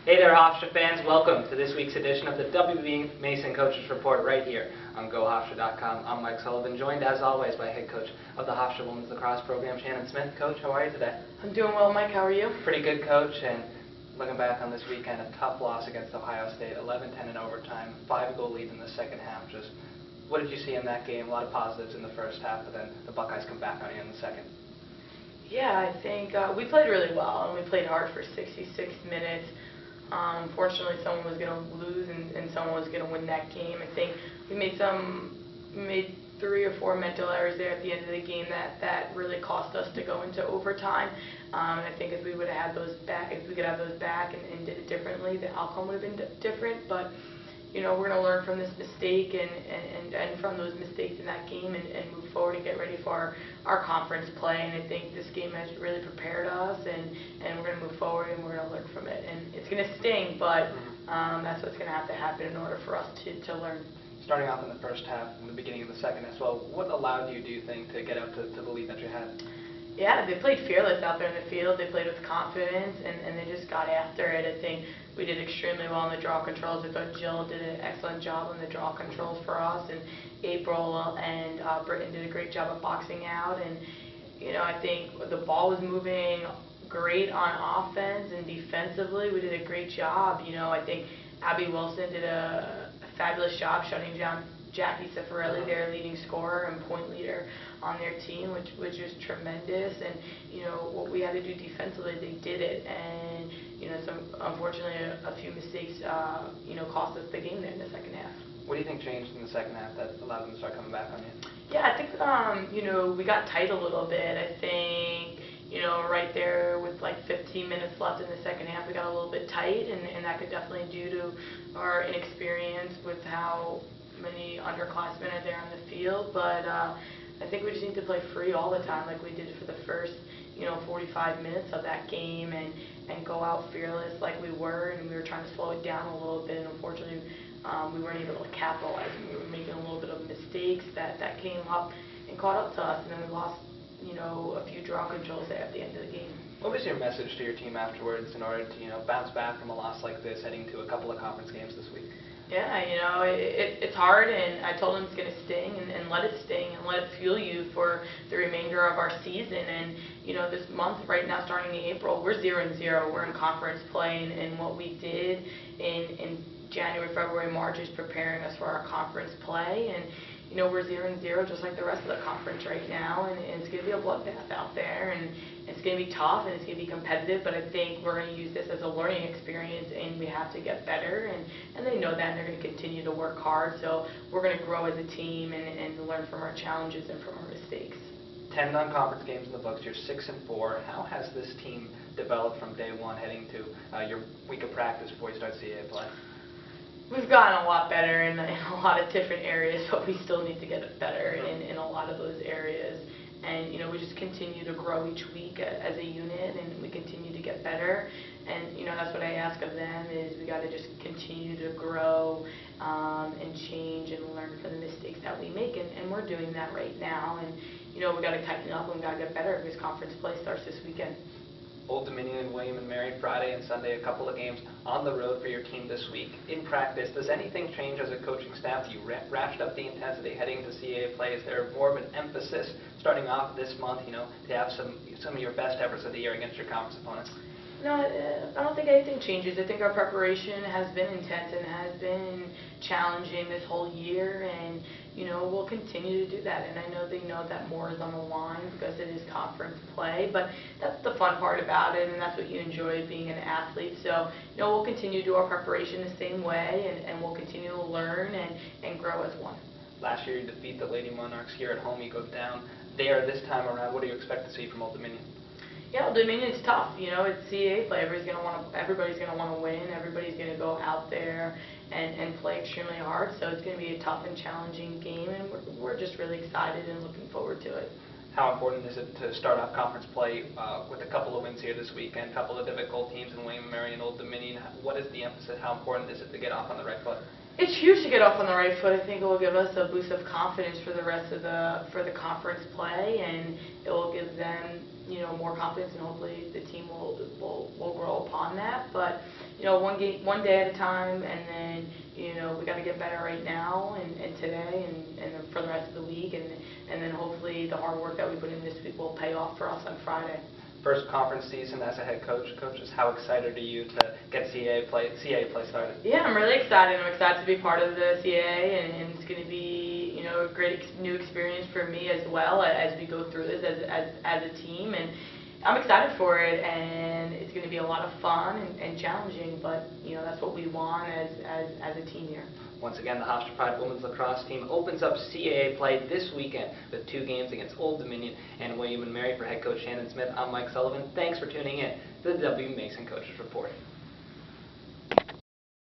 Hey there, Hofstra fans. Welcome to this week's edition of the W.B. Mason Coaches Report right here on GoHofstra.com. I'm Mike Sullivan, joined as always by head coach of the Hofstra Women's Lacrosse Program, Shannon Smith. Coach, how are you today? I'm doing well, Mike. How are you? Pretty good, Coach. And looking back on this weekend, a tough loss against Ohio State, 11-10 in overtime, 5-goal lead in the second half. Just what did you see in that game? A lot of positives in the first half, but then the Buckeyes come back on you in the second. Yeah, I think we played really well, and we played hard for 66 minutes. Unfortunately, someone was going to lose and someone was going to win that game. I think we made 3 or 4 mental errors there at the end of the game that really cost us to go into overtime. And I think if we would have had those back, if we could have those back and did it differently, the outcome would have been different. But you know, we're going to learn from this mistake and from those mistakes in that game and move forward and get ready for our conference play. And I think this game has really prepared us, and we're going to move forward and we're going to learn from it. And it's going to sting, but that's what's going to have to happen in order for us to learn. Starting off in the first half, in the beginning of the second as well, what allowed you, do you think, to get up to the lead that you had? Yeah, they played fearless out there in the field. They played with confidence, and they just got after it. I think we did extremely well on the draw controls. I thought Jill did an excellent job on the draw controls for us, and April and Britton did a great job of boxing out. And you know, I think the ball was moving great on offense, and defensively we did a great job. You know, I think Abby Wilson did a fabulous job shutting down Jackie Cifarelli, their leading scorer and point leader on their team, which was tremendous. And you know, what we had to do defensively, they did it. And you know, unfortunately, a few mistakes, you know, cost us the game there in the second half. What do you think changed in the second half that allowed them to start coming back on you? Yeah, I think you know, we got tight a little bit. I think, you know, right there with like 15 minutes left in the second half, we got a little bit tight, and that could definitely due to our inexperience with how many underclassmen are there on the field. But I think we just need to play free all the time like we did for the first, you know, 45 minutes of that game, and go out fearless like we were, and we were trying to slow it down a little bit, and unfortunately we weren't able to capitalize, and we were making a little bit of mistakes that came up and caught up to us, and then we lost, you know, a few draw controls there at the end of the game. What was your message to your team afterwards in order to, you know, bounce back from a loss like this, heading to a couple of conference games this week? Yeah, you know, it's hard, and I told them it's going to sting, and let it sting, and let it fuel you for the remainder of our season. And, you know, this month right now, starting in April, we're 0-0. We're in conference play, and what we did in January, February, March is preparing us for our conference play. And, you know, we're 0-0 just like the rest of the conference right now, and it's going to be a bloodbath out there, and it's going to be tough, and it's going to be competitive, but I think we're going to use this as a learning experience, and we have to get better, and they know that, and they're going to continue to work hard, so we're going to grow as a team and learn from our challenges and from our mistakes. 10 non-conference games in the books, you're 6-4. How has this team developed from day one heading to your week of practice before you start CAA play? We've gotten a lot better in a lot of different areas, but we still need to get better in a lot of those areas. And you know, we just continue to grow each week as a unit, and we continue to get better. And you know, that's what I ask of them, is we got to just continue to grow and change and learn from the mistakes that we make, and we're doing that right now. And you know, we got to tighten up and we got to get better because conference play starts this weekend. Old Dominion and William and Mary Friday and Sunday, a couple of games on the road for your team this week. In practice, does anything change as a coaching staff? Do you ratchet up the intensity heading to CAA play? Is there more of an emphasis starting off this month, you know, to have some of your best efforts of the year against your conference opponents? No, I don't think anything changes. I think our preparation has been intense and has been challenging this whole year, and you know, we'll continue to do that. And I know they know that more is on the line because it is conference play, but that's the fun part about it, and that's what you enjoy being an athlete. So, you know, we'll continue to do our preparation the same way, and we'll continue to learn and grow as one. Last year you defeat the Lady Monarchs here at home. You go down there this time around. What do you expect to see from Old Dominion? Yeah, Old Dominion's tough. You know, it's CAA play. Everybody's going to want to win. Everybody's going to go out there and play extremely hard. So it's going to be a tough and challenging game, and we're just really excited and looking forward to it. How important is it to start off conference play with a couple of wins here this weekend, a couple of difficult teams in William & Mary and Old Dominion? What is the emphasis? How important is it to get off on the right foot? It's huge to get off on the right foot. I think it will give us a boost of confidence for the rest of the conference play, and it will give them, you know, more confidence, and hopefully the team will grow upon that. But one day at a time, and then, we got to get better right now and today and then for the rest of the week, and then hopefully the hard work that we put in this week will pay off for us on Friday. First conference season as a head coach. Coaches, how excited are you to get CAA play started? Yeah, I'm really excited. I'm excited to be part of the CAA, and it's going to be a great new experience for me as well as we go through this as a team, and I'm excited for it, and it's going to be a lot of fun and challenging, but that's what we want as a team here. Once again, the Hofstra Pride women's lacrosse team opens up CAA play this weekend with 2 games against Old Dominion and William and Mary. For head coach Shannon Smith, I'm Mike Sullivan. Thanks for tuning in to the W. Mason Coaches Report.